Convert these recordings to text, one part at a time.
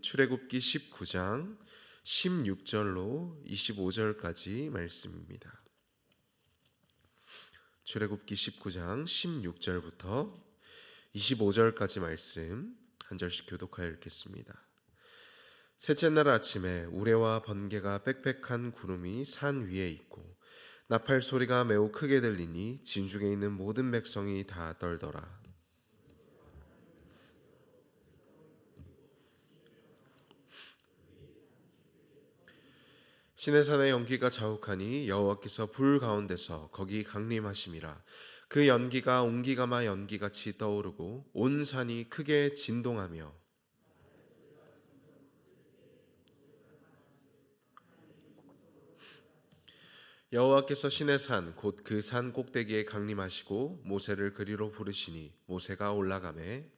출애굽기 19장 16절로 25절까지 말씀입니다. 출애굽기 19장 16절부터 25절까지 말씀 한 절씩 교독하여 읽겠습니다. 셋째 날 아침에 우레와 번개가 빽빽한 구름이 산 위에 있고 나팔 소리가 매우 크게 들리니 진중에 있는 모든 백성이 다 떨더라. 시내산의 연기가 자욱하니 여호와께서 불 가운데서 거기 강림하심이라. 그 연기가 옹기가마 연기같이 떠오르고 온 산이 크게 진동하며 여호와께서 시내산 곧 그 산 꼭대기에 강림하시고 모세를 그리로 부르시니 모세가 올라가매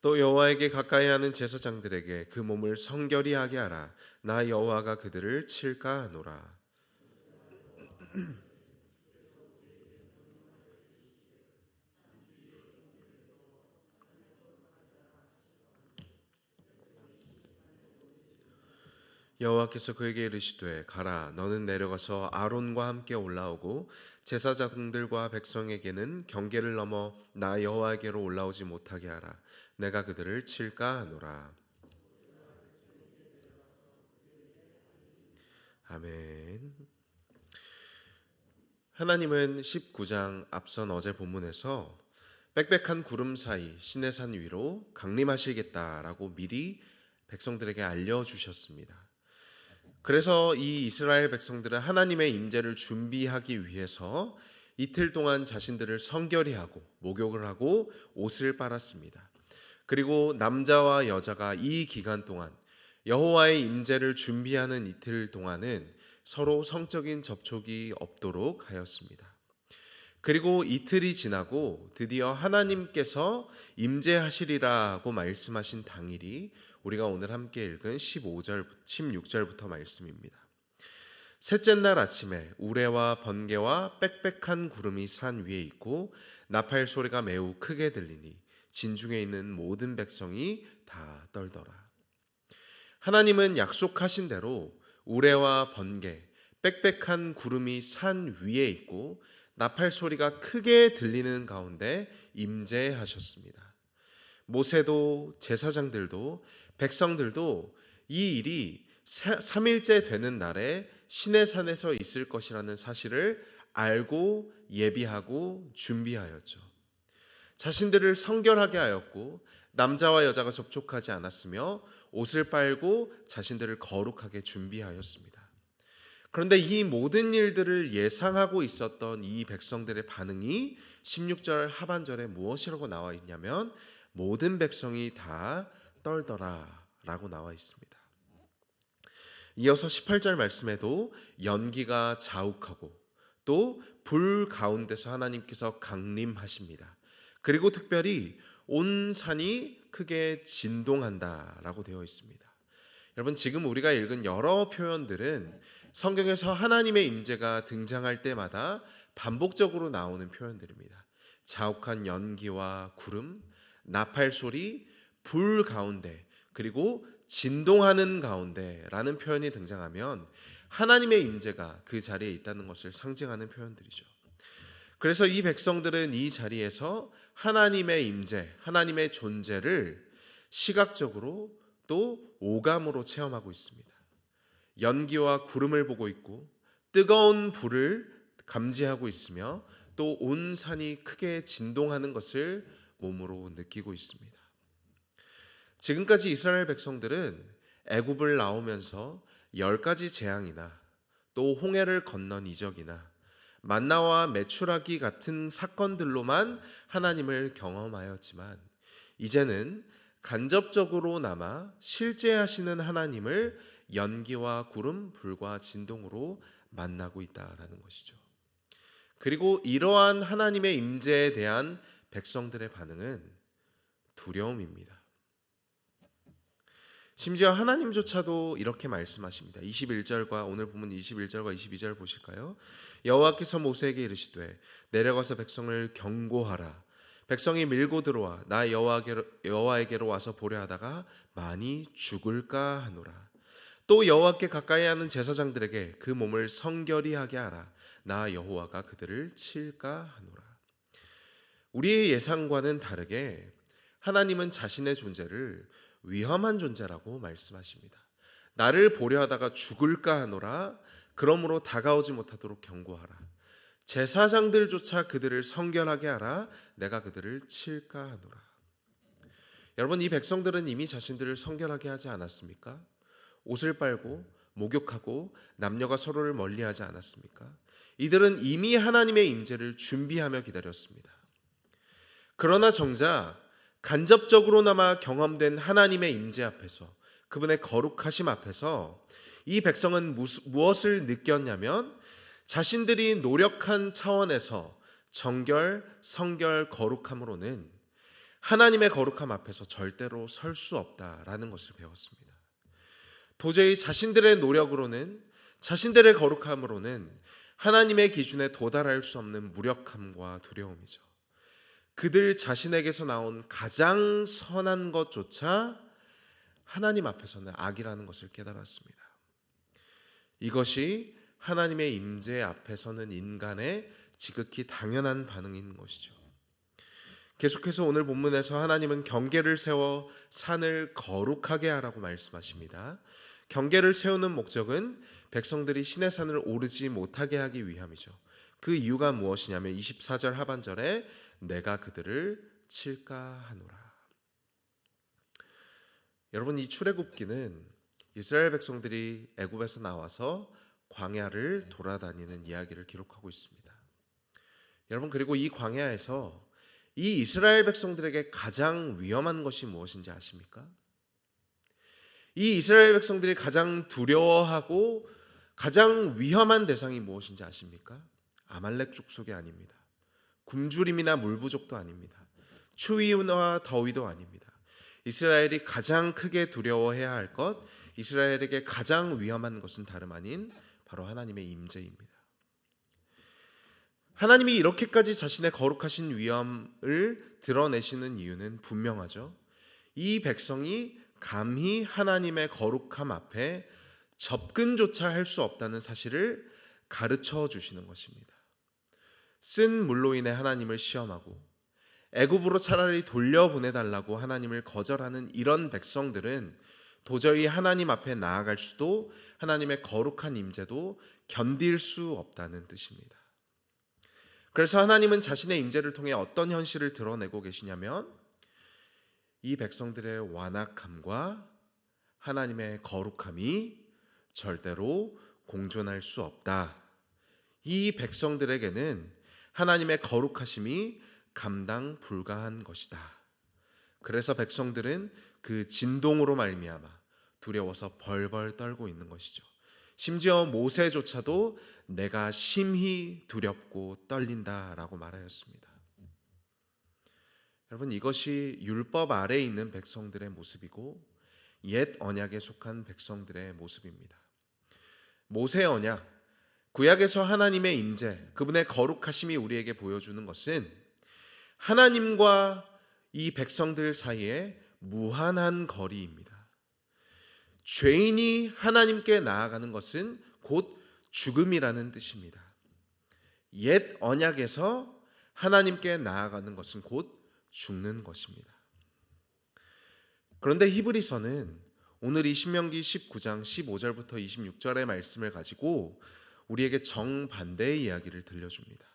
또 여호와에게 가까이 하는 제사장들에게 그 몸을 성결히 하게 하라. 나 여호와가 그들을 칠까 하노라. 여호와께서 그에게 이르시되 가라. 너는 내려가서 아론과 함께 올라오고 제사장들과 백성에게는 경계를 넘어 나 여호와에게로 올라오지 못하게 하라. 내가 그들을 칠까 하노라. 아멘. 하나님은 19장 앞선 어제 본문에서 빽빽한 구름 사이 시내산 위로 강림하시겠다라고 미리 백성들에게 알려주셨습니다. 그래서 이 이스라엘 백성들은 하나님의 임재를 준비하기 위해서 이틀 동안 자신들을 성결히 하고 목욕을 하고 옷을 빨았습니다. 그리고 남자와 여자가 이 기간 동안 여호와의 임재를 준비하는 이틀 동안은 서로 성적인 접촉이 없도록 하였습니다. 그리고 이틀이 지나고 드디어 하나님께서 임재하시리라고 말씀하신 당일이 우리가 오늘 함께 읽은 15절, 16절부터 말씀입니다. 셋째 날 아침에 우레와 번개와 빽빽한 구름이 산 위에 있고 나팔 소리가 매우 크게 들리니 진중에 있는 모든 백성이 다 떨더라. 하나님은 약속하신 대로 우레와 번개, 빽빽한 구름이 산 위에 있고 나팔 소리가 크게 들리는 가운데 임재하셨습니다. 모세도 제사장들도 백성들도 이 일이 3일째 되는 날에 시내산에서 있을 것이라는 사실을 알고 예비하고 준비하였죠. 자신들을 성결하게 하였고 남자와 여자가 접촉하지 않았으며 옷을 빨고 자신들을 거룩하게 준비하였습니다. 그런데 이 모든 일들을 예상하고 있었던 이 백성들의 반응이 16절 하반절에 무엇이라고 나와 있냐면 모든 백성이 다 떨더라 라고 나와 있습니다. 이어서 18절 말씀에도 연기가 자욱하고 또 불 가운데서 하나님께서 강림하십니다. 그리고 특별히 온 산이 크게 진동한다 라고 되어 있습니다. 여러분, 지금 우리가 읽은 여러 표현들은 성경에서 하나님의 임재가 등장할 때마다 반복적으로 나오는 표현들입니다. 자욱한 연기와 구름, 나팔 소리, 불 가운데, 그리고 진동하는 가운데라는 표현이 등장하면 하나님의 임재가 그 자리에 있다는 것을 상징하는 표현들이죠. 그래서 이 백성들은 이 자리에서 하나님의 임재, 하나님의 존재를 시각적으로 또 오감으로 체험하고 있습니다. 연기와 구름을 보고 있고 뜨거운 불을 감지하고 있으며 또 온 산이 크게 진동하는 것을 몸으로 느끼고 있습니다. 지금까지 이스라엘 백성들은 애굽을 나오면서 10가지 재앙이나 또 홍해를 건넌 이적이나 만나와 메추라기 같은 사건들로만 하나님을 경험하였지만 이제는 간접적으로나마 실제하시는 하나님을 연기와 구름, 불과 진동으로 만나고 있다라는 것이죠. 그리고 이러한 하나님의 임재에 대한 백성들의 반응은 두려움입니다. 심지어 하나님조차도 이렇게 말씀하십니다. 21절과 오늘 보면 21절과 22절 보실까요? 여호와께서 모세에게 이르시되 내려가서 백성을 경고하라. 백성이 밀고 들어와 나 여호와에게로 와서 보려 하다가 많이 죽을까 하노라. 또 여호와께 가까이 하는 제사장들에게 그 몸을 성결히 하게 하라. 나 여호와가 그들을 칠까 하노라. 우리의 예상과는 다르게 하나님은 자신의 존재를 위험한 존재라고 말씀하십니다. 나를 보려 하다가 죽을까 하노라. 그러므로 다가오지 못하도록 경고하라. 제사장들조차 그들을 성결하게 하라. 내가 그들을 칠까 하노라. 여러분, 이 백성들은 이미 자신들을 성결하게 하지 않았습니까? 옷을 빨고 목욕하고 남녀가 서로를 멀리하지 않았습니까? 이들은 이미 하나님의 임재를 준비하며 기다렸습니다. 그러나 정작 간접적으로나마 경험된 하나님의 임재 앞에서, 그분의 거룩하심 앞에서 이 백성은 무엇을 느꼈냐면 자신들이 노력한 차원에서 정결, 성결, 거룩함으로는 하나님의 거룩함 앞에서 절대로 설 수 없다라는 것을 배웠습니다. 도저히 자신들의 노력으로는, 자신들의 거룩함으로는 하나님의 기준에 도달할 수 없는 무력함과 두려움이죠. 그들 자신에게서 나온 가장 선한 것조차 하나님 앞에서는 악이라는 것을 깨달았습니다. 이것이 하나님의 임재 앞에서는 인간의 지극히 당연한 반응인 것이죠. 계속해서 오늘 본문에서 하나님은 경계를 세워 산을 거룩하게 하라고 말씀하십니다. 경계를 세우는 목적은 백성들이 시내 산을 오르지 못하게 하기 위함이죠. 그 이유가 무엇이냐면 24절 하반절에 내가 그들을 칠까 하노라. 여러분, 이 출애굽기는 이스라엘 백성들이 애굽에서 나와서 광야를 돌아다니는 이야기를 기록하고 있습니다. 여러분, 그리고 이 광야에서 이 이스라엘 백성들에게 가장 위험한 것이 무엇인지 아십니까? 이 이스라엘 백성들이 가장 두려워하고 가장 위험한 대상이 무엇인지 아십니까? 아말렉 족속이 아닙니다. 굶주림이나 물부족도 아닙니다. 추위와 더위도 아닙니다. 이스라엘이 가장 크게 두려워해야 할 것, 이스라엘에게 가장 위험한 것은 다름 아닌 바로 하나님의 임재입니다. 하나님이 이렇게까지 자신의 거룩하신 위엄을 드러내시는 이유는 분명하죠. 이 백성이 감히 하나님의 거룩함 앞에 접근조차 할 수 없다는 사실을 가르쳐 주시는 것입니다. 쓴 물로 인해 하나님을 시험하고 애굽으로 차라리 돌려보내달라고 하나님을 거절하는 이런 백성들은 도저히 하나님 앞에 나아갈 수도, 하나님의 거룩한 임재도 견딜 수 없다는 뜻입니다. 그래서 하나님은 자신의 임재를 통해 어떤 현실을 드러내고 계시냐면 이 백성들의 완악함과 하나님의 거룩함이 절대로 공존할 수 없다. 이 백성들에게는 하나님의 거룩하심이 감당 불가한 것이다. 그래서 백성들은 그 진동으로 말미암아 두려워서 벌벌 떨고 있는 것이죠. 심지어 모세조차도 내가 심히 두렵고 떨린다라고 말하였습니다. 여러분, 이것이 율법 아래에 있는 백성들의 모습이고 옛 언약에 속한 백성들의 모습입니다. 모세 언약, 구약에서 하나님의 임재, 그분의 거룩하심이 우리에게 보여주는 것은 하나님과 이 백성들 사이에 무한한 거리입니다. 죄인이 하나님께 나아가는 것은 곧 죽음이라는 뜻입니다. 옛 언약에서 하나님께 나아가는 것은 곧 죽는 것입니다. 그런데 히브리서는 오늘 이 신명기 19장 15절부터 26절의 말씀을 가지고 우리에게 정반대의 이야기를 들려줍니다.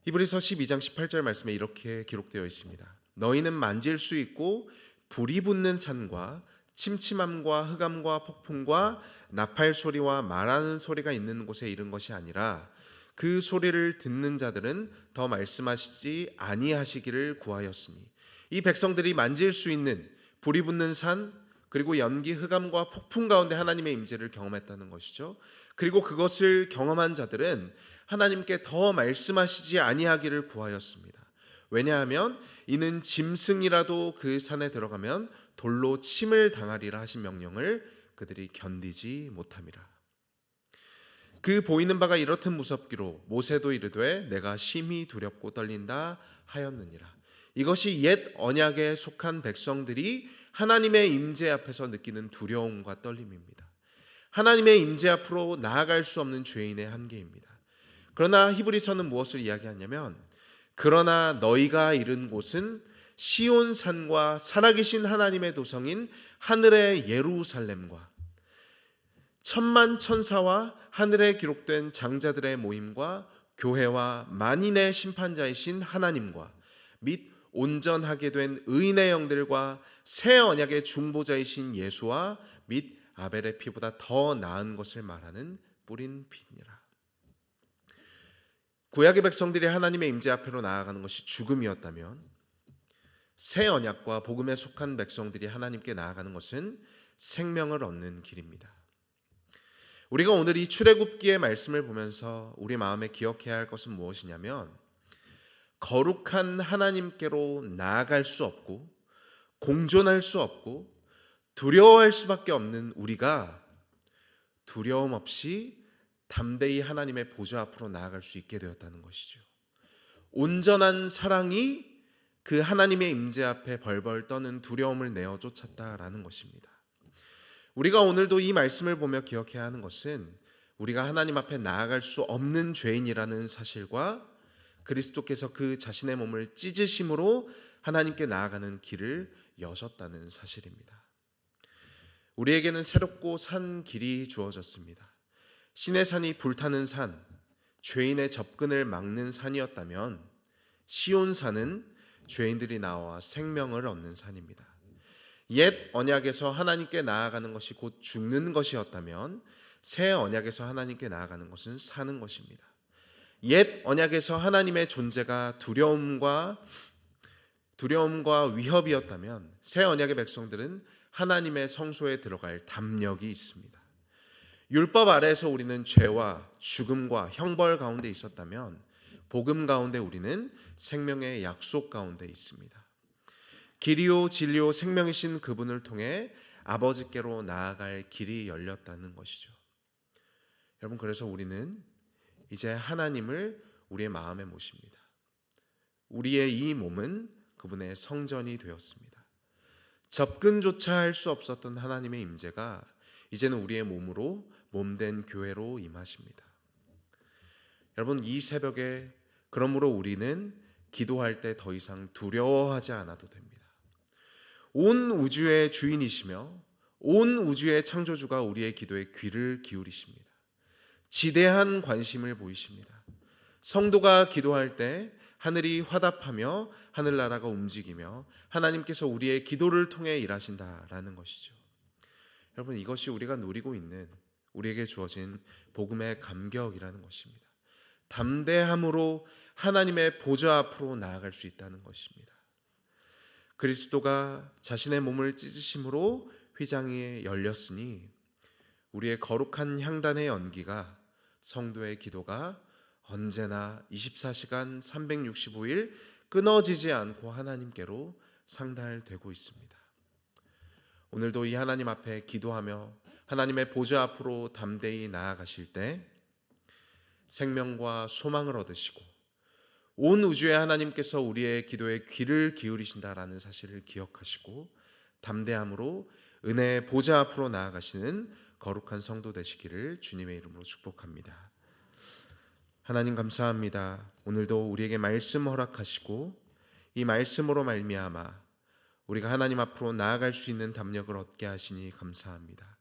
히브리서 12장 18절 말씀에 이렇게 기록되어 있습니다. 너희는 만질 수 있고 불이 붙는 산과 침침함과 흑암과 폭풍과 나팔 소리와 말하는 소리가 있는 곳에 이른 것이 아니라 그 소리를 듣는 자들은 더 말씀하시지 아니하시기를 구하였으니, 이 백성들이 만질 수 있는 불이 붙는 산, 그리고 연기, 흑암과 폭풍 가운데 하나님의 임재를 경험했다는 것이죠. 그리고 그것을 경험한 자들은 하나님께 더 말씀하시지 아니하기를 구하였습니다. 왜냐하면 이는 짐승이라도 그 산에 들어가면 돌로 침을 당하리라 하신 명령을 그들이 견디지 못함이라. 그 보이는 바가 이렇듯 무섭기로 모세도 이르되 내가 심히 두렵고 떨린다 하였느니라. 이것이 옛 언약에 속한 백성들이 하나님의 임재 앞에서 느끼는 두려움과 떨림입니다. 하나님의 임재 앞으로 나아갈 수 없는 죄인의 한계입니다. 그러나 히브리서는 무엇을 이야기하냐면, 그러나 너희가 이른 곳은 시온산과 살아계신 하나님의 도성인 하늘의 예루살렘과 천만 천사와 하늘에 기록된 장자들의 모임과 교회와 만인의 심판자이신 하나님과 및 온전하게 된 의인의 영들과 새 언약의 중보자이신 예수와 및 아벨의 피보다 더 나은 것을 말하는 뿌린 피니라. 구약의 백성들이 하나님의 임재 앞으로 나아가는 것이 죽음이었다면, 새 언약과 복음에 속한 백성들이 하나님께 나아가는 것은 생명을 얻는 길입니다. 우리가 오늘 이 출애굽기의 말씀을 보면서 우리 마음에 기억해야 할 것은 무엇이냐면, 거룩한 하나님께로 나아갈 수 없고 공존할 수 없고 두려워할 수밖에 없는 우리가 두려움 없이 담대히 하나님의 보좌 앞으로 나아갈 수 있게 되었다는 것이죠. 온전한 사랑이 그 하나님의 임재 앞에 벌벌 떠는 두려움을 내어 쫓았다라는 것입니다. 우리가 오늘도 이 말씀을 보며 기억해야 하는 것은, 우리가 하나님 앞에 나아갈 수 없는 죄인이라는 사실과 그리스도께서 그 자신의 몸을 찢으심으로 하나님께 나아가는 길을 여셨다는 사실입니다. 우리에게는 새롭고 산 길이 주어졌습니다. 신의 산이 불타는 산, 죄인의 접근을 막는 산이었다면, 시온산은 죄인들이 나와 생명을 얻는 산입니다. 옛 언약에서 하나님께 나아가는 것이 곧 죽는 것이었다면, 새 언약에서 하나님께 나아가는 것은 사는 것입니다. 옛 언약에서 하나님의 존재가 두려움과 위협이었다면, 새 언약의 백성들은 하나님의 성소에 들어갈 담력이 있습니다. 율법 아래에서 우리는 죄와 죽음과 형벌 가운데 있었다면, 복음 가운데 우리는 생명의 약속 가운데 있습니다. 길이요 진리요 생명이신 그분을 통해 아버지께로 나아갈 길이 열렸다는 것이죠. 여러분, 그래서 우리는 이제 하나님을 우리의 마음에 모십니다. 우리의 이 몸은 그분의 성전이 되었습니다. 접근조차 할 수 없었던 하나님의 임재가 이제는 우리의 몸으로 몸된 교회로 임하십니다. 여러분, 이 새벽에 그러므로 우리는 기도할 때 더 이상 두려워하지 않아도 됩니다. 온 우주의 주인이시며 온 우주의 창조주가 우리의 기도에 귀를 기울이십니다. 지대한 관심을 보이십니다. 성도가 기도할 때 하늘이 화답하며 하늘나라가 움직이며 하나님께서 우리의 기도를 통해 일하신다라는 것이죠. 여러분, 이것이 우리가 누리고 있는, 우리에게 주어진 복음의 감격이라는 것입니다. 담대함으로 하나님의 보좌 앞으로 나아갈 수 있다는 것입니다. 그리스도가 자신의 몸을 찢으심으로 휘장이 열렸으니, 우리의 거룩한 향단의 연기가, 성도의 기도가 언제나 24시간 365일 끊어지지 않고 하나님께로 상달되고 있습니다. 오늘도 이 하나님 앞에 기도하며 하나님의 보좌 앞으로 담대히 나아가실 때 생명과 소망을 얻으시고, 온 우주의 하나님께서 우리의 기도에 귀를 기울이신다라는 사실을 기억하시고 담대함으로 은혜의 보좌 앞으로 나아가시는 거룩한 성도 되시기를 주님의 이름으로 축복합니다. 하나님, 감사합니다. 오늘도 우리에게 말씀 허락하시고 이 말씀으로 말미암아 우리가 하나님 앞으로 나아갈 수 있는 담력을 얻게 하시니 감사합니다.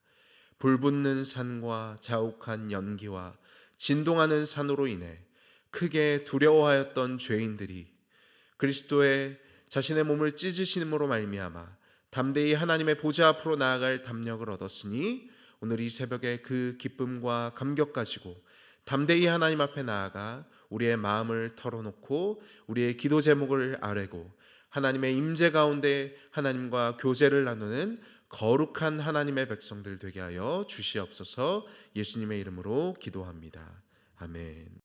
불붙는 산과 자욱한 연기와 진동하는 산으로 인해 크게 두려워하였던 죄인들이 그리스도의 자신의 몸을 찢으심으로 말미암아 담대히 하나님의 보좌 앞으로 나아갈 담력을 얻었으니, 오늘 이 새벽에 그 기쁨과 감격 가지고 담대히 하나님 앞에 나아가 우리의 마음을 털어놓고 우리의 기도 제목을 아뢰고 하나님의 임재 가운데 하나님과 교제를 나누는 거룩한 하나님의 백성들 되게 하여 주시옵소서. 예수님의 이름으로 기도합니다. 아멘.